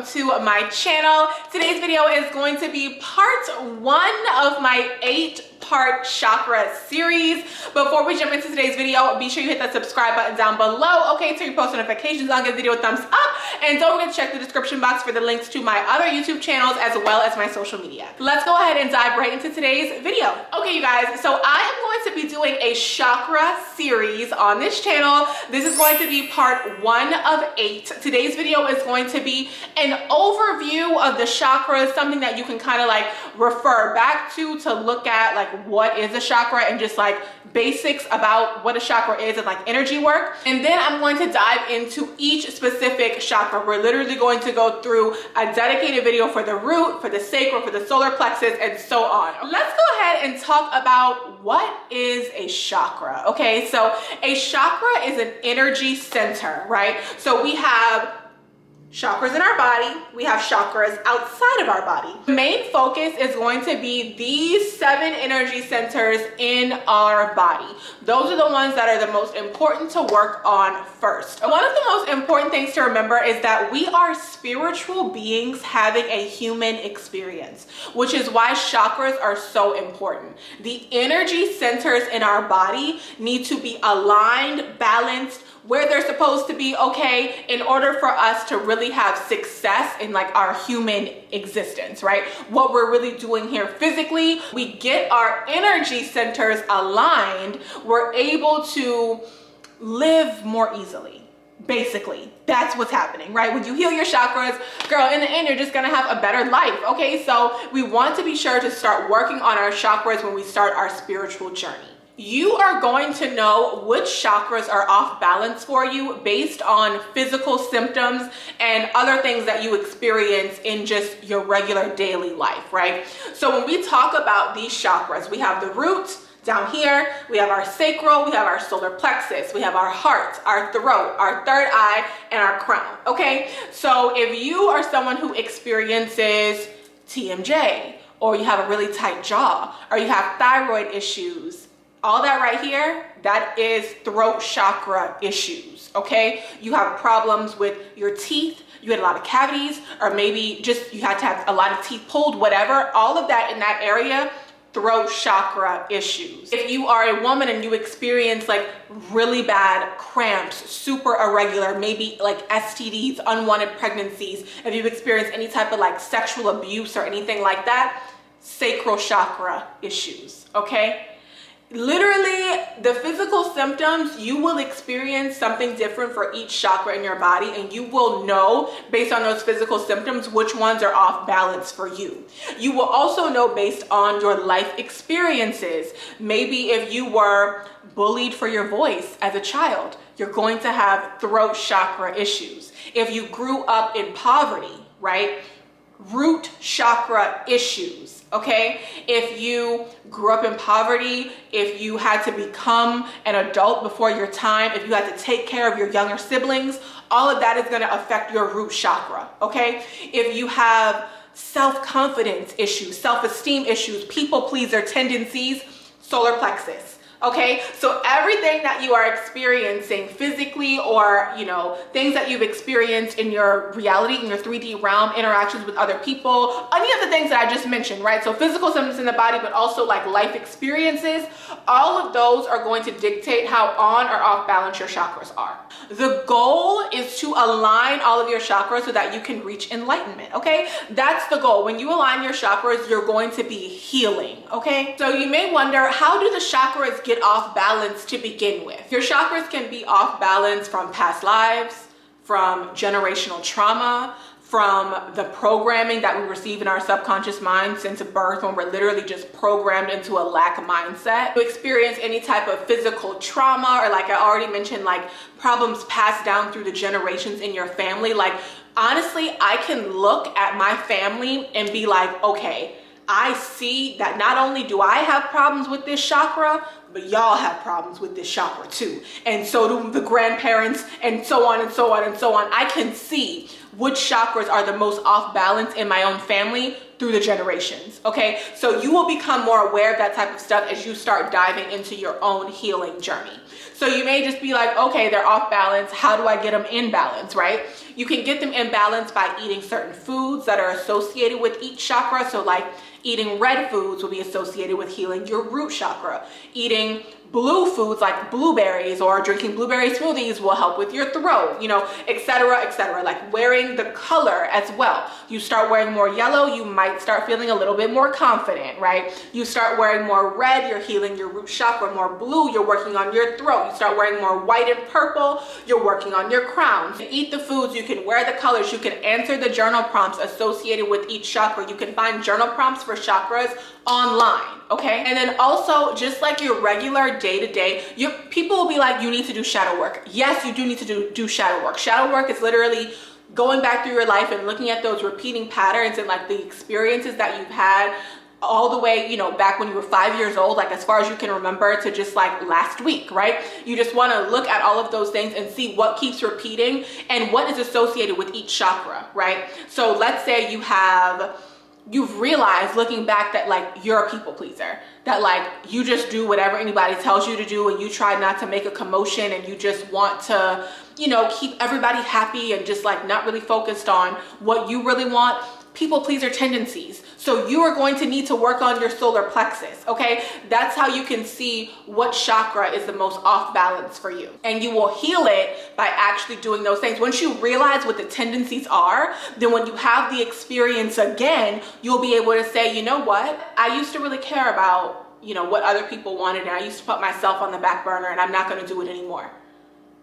to my channel. Today's video is going to be part 1 of my 8-part chakra series. Before we jump into today's video, be sure you hit that subscribe button down below, okay, turn your post notifications on, give the video a thumbs up, and don't forget to check the description box for the links to my other YouTube channels as well as my social media. Let's go ahead and dive right into today's video. Okay, you guys, so I am going to be doing a chakra series on this channel. This is going to be part 1 of 8. Today's video is going to be an overview of the chakras, something that you can kind of like refer back to look at like what is a chakra and just like basics about what a chakra is and like energy work. And then I'm going to dive into each specific chakra. We're literally going to go through a dedicated video for the root, for the sacral, for the solar plexus, and so on. Let's go ahead and talk about what is a chakra. Okay, so a chakra is an energy center, right? So we have chakras in our body, we have chakras outside of our body. The main focus is going to be these 7 energy centers in our body. Those are the ones that are the most important to work on first. One of the most important things to remember is that we are spiritual beings having a human experience, which is why chakras are so important. The energy centers in our body need to be aligned, balanced, where they're supposed to be, okay, in order for us to really have success in like our human existence, right? What we're really doing here physically, we get our energy centers aligned, we're able to live more easily. Basically, that's what's happening, right? When you heal your chakras, girl, in the end, you're just gonna have a better life, okay? So we want to be sure to start working on our chakras when we start our spiritual journey. You are going to know which chakras are off balance for you based on physical symptoms and other things that you experience in just your regular daily life, right? So when we talk about these chakras, we have the root down here, we have our sacral, we have our solar plexus, we have our heart, our throat, our third eye, and our crown, okay? So if you are someone who experiences TMJ, or you have a really tight jaw, or you have thyroid issues, all that right here, that is throat chakra issues, okay? You have problems with your teeth, you had a lot of cavities, or maybe just you had to have a lot of teeth pulled, whatever, all of that in that area, throat chakra issues. If you are a woman and you experience like really bad cramps, super irregular, maybe like STDs, unwanted pregnancies, if you've experienced any type of like sexual abuse or anything like that, sacral chakra issues, okay? Literally, the physical symptoms, you will experience something different for each chakra in your body, and you will know based on those physical symptoms which ones are off balance for you. You will also know based on your life experiences. Maybe if you were bullied for your voice as a child, you're going to have throat chakra issues. If you grew up in poverty, right? Root chakra issues, okay? If you grew up in poverty, if you had to become an adult before your time, if you had to take care of your younger siblings, all of that is going to affect your root chakra, okay? If you have self-confidence issues, self-esteem issues, people pleaser tendencies, solar plexus. Okay, so everything that you are experiencing physically, or you know, things that you've experienced in your reality, in your 3D realm, interactions with other people, any of the things that I just mentioned, right? So physical symptoms in the body, but also like life experiences, all of those are going to dictate how on or off balance your chakras are. The goal is to align all of your chakras so that you can reach enlightenment, okay? That's the goal. When you align your chakras, you're going to be healing, okay? So you may wonder, how do the chakras get off balance to begin with? Your chakras can be off balance from past lives, from generational trauma, from the programming that we receive in our subconscious mind since birth, when we're literally just programmed into a lack mindset. You experience any type of physical trauma, or like I already mentioned, like problems passed down through the generations in your family. Like honestly, I can look at my family and be like, okay, I see that not only do I have problems with this chakra, but y'all have problems with this chakra too. And so do the grandparents, and so on and so on and so on. I can see which chakras are the most off balance in my own family through the generations, okay? So you will become more aware of that type of stuff as you start diving into your own healing journey. So you may just be like, okay, they're off balance. How do I get them in balance, right? You can get them in balance by eating certain foods that are associated with each chakra. So like eating red foods will be associated with healing your root chakra. Eating blue foods like blueberries or drinking blueberry smoothies will help with your throat, you know, etc., etc. Like wearing the color as well. You start wearing more yellow, you might start feeling a little bit more confident, right? You start wearing more red, you're healing your root chakra. More blue, you're working on your throat. You start wearing more white and purple, you're working on your crown. You eat the foods, you can wear the colors, you can answer the journal prompts associated with each chakra. You can find journal prompts for chakras online, okay? And then also, just like your regular day-to-day, people will be like, you need to do shadow work. Yes, you do need to do shadow work. Shadow work is literally going back through your life and looking at those repeating patterns and like the experiences that you've had all the way, you know, back when you were 5 years old, like as far as you can remember to just like last week, right? You just want to look at all of those things and see what keeps repeating and what is associated with each chakra, right? So let's say you've realized looking back that like you're a people pleaser, that like you just do whatever anybody tells you to do and you try not to make a commotion and you just want to, you know, keep everybody happy and just like not really focused on what you really want. People pleaser tendencies. So you are going to need to work on your solar plexus, okay? That's how you can see what chakra is the most off balance for you. And you will heal it by actually doing those things. Once you realize what the tendencies are, then when you have the experience again, you'll be able to say, you know what? I used to really care about, you know, what other people wanted and I used to put myself on the back burner and I'm not going to do it anymore.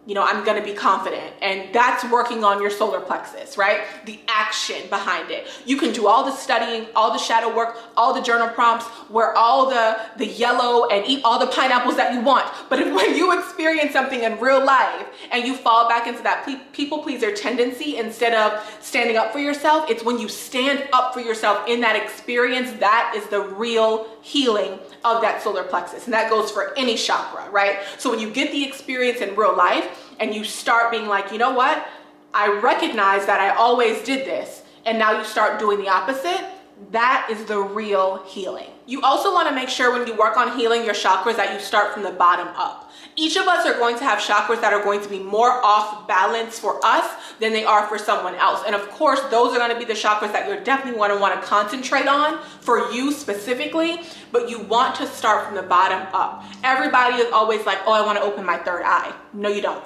You know, I'm going to be confident. And that's working on your solar plexus, right? The action behind it. You can do all the studying, all the shadow work, all the journal prompts, wear all the yellow and eat all the pineapples that you want. But if when you experience something in real life and you fall back into that people pleaser tendency instead of standing up for yourself, it's when you stand up for yourself in that experience, that is the real healing of that solar plexus. And that goes for any chakra, right? So when you get the experience in real life and you start being like, you know what? I recognize that I always did this. And now you start doing the opposite. That is the real healing. You also want to make sure when you work on healing your chakras that you start from the bottom up. Each of us are going to have chakras that are going to be more off balance for us than they are for someone else. And of course, those are going to be the chakras that you're definitely want to concentrate on for you specifically, but you want to start from the bottom up. Everybody is always like, oh, I want to open my third eye. No, you don't.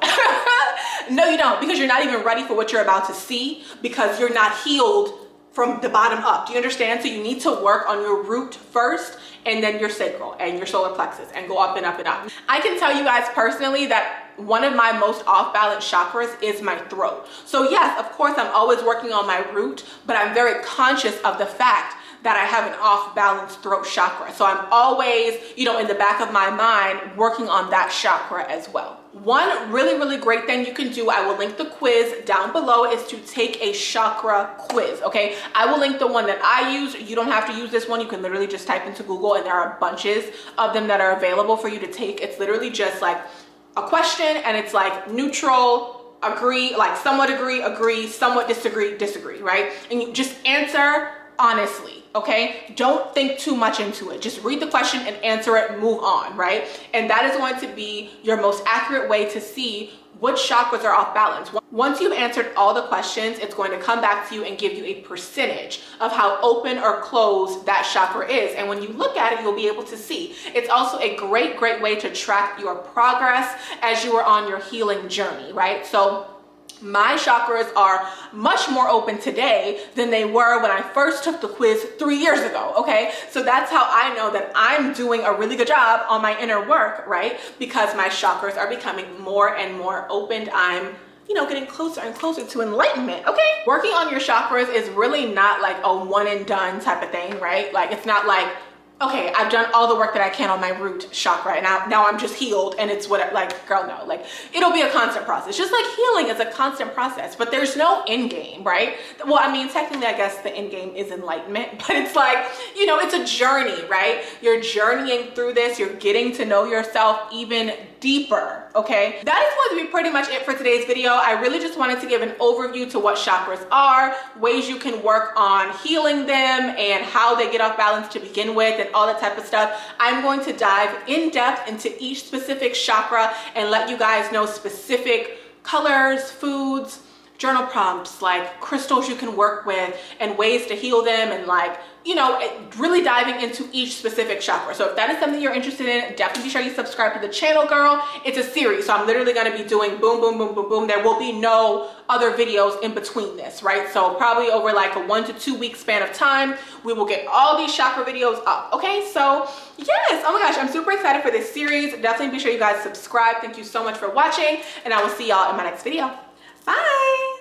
No, you don't, because you're not even ready for what you're about to see because you're not healed from the bottom up. Do you understand? So you need to work on your root first and then your sacral and your solar plexus and go up and up and up. I can tell you guys personally that one of my most off balance chakras is my throat. So yes, of course, I'm always working on my root, but I'm very conscious of the fact that I have an off balance throat chakra. So I'm always, you know, in the back of my mind working on that chakra as well. One really great thing you can do, I will link the quiz down below, is to take a chakra quiz, okay? I will link the one that I use. You don't have to use this one. You can literally just type into Google and there are bunches of them that are available for you to take. It's literally just like a question and it's like neutral, agree, like somewhat agree, somewhat disagree, right? And you just answer honestly, okay? Don't think too much into it. Just read the question and answer it, move on, right? And that is going to be your most accurate way to see which chakras are off balance. Once you've answered all the questions, it's going to come back to you and give you a percentage of how open or closed that chakra is. And when you look at it, you'll be able to see. It's also a great way to track your progress as you are on your healing journey, right? So my chakras are much more open today than they were when I first took the quiz 3 years ago, okay? So that's how I know that I'm doing a really good job on my inner work, right? Because my chakras are becoming more and more opened. I'm, you know, getting closer and closer to enlightenment, okay? Working on your chakras is really not like a one and done type of thing, right? Like it's not like okay, I've done all the work that I can on my root chakra and now I'm just healed and it's what, like, girl, no, like, it'll be a constant process. Just like healing is a constant process, but there's no end game, right? Well, I mean, technically, I guess the end game is enlightenment, but it's like, you know, it's a journey, right? You're journeying through this, you're getting to know yourself even deeper, okay? That is going to be pretty much it for today's video. I really just wanted to give an overview to what chakras are, ways you can work on healing them, and how they get off balance to begin with, and all that type of stuff. I'm going to dive in depth into each specific chakra and let you guys know specific colors, foods, journal prompts, like crystals you can work with, and ways to heal them, and, like, you know, really diving into each specific chakra. So if that is something you're interested in, definitely be sure you subscribe to the channel, girl. It's a series, so I'm literally going to be doing boom, boom, boom, boom, boom. There will be no other videos in between this, right? So probably over like a 1 to 2 week span of time, we will get all these chakra videos up, okay? So yes, oh my gosh, I'm super excited for this series. Definitely be sure you guys subscribe. Thank you so much for watching, and I will see y'all in my next video. Bye.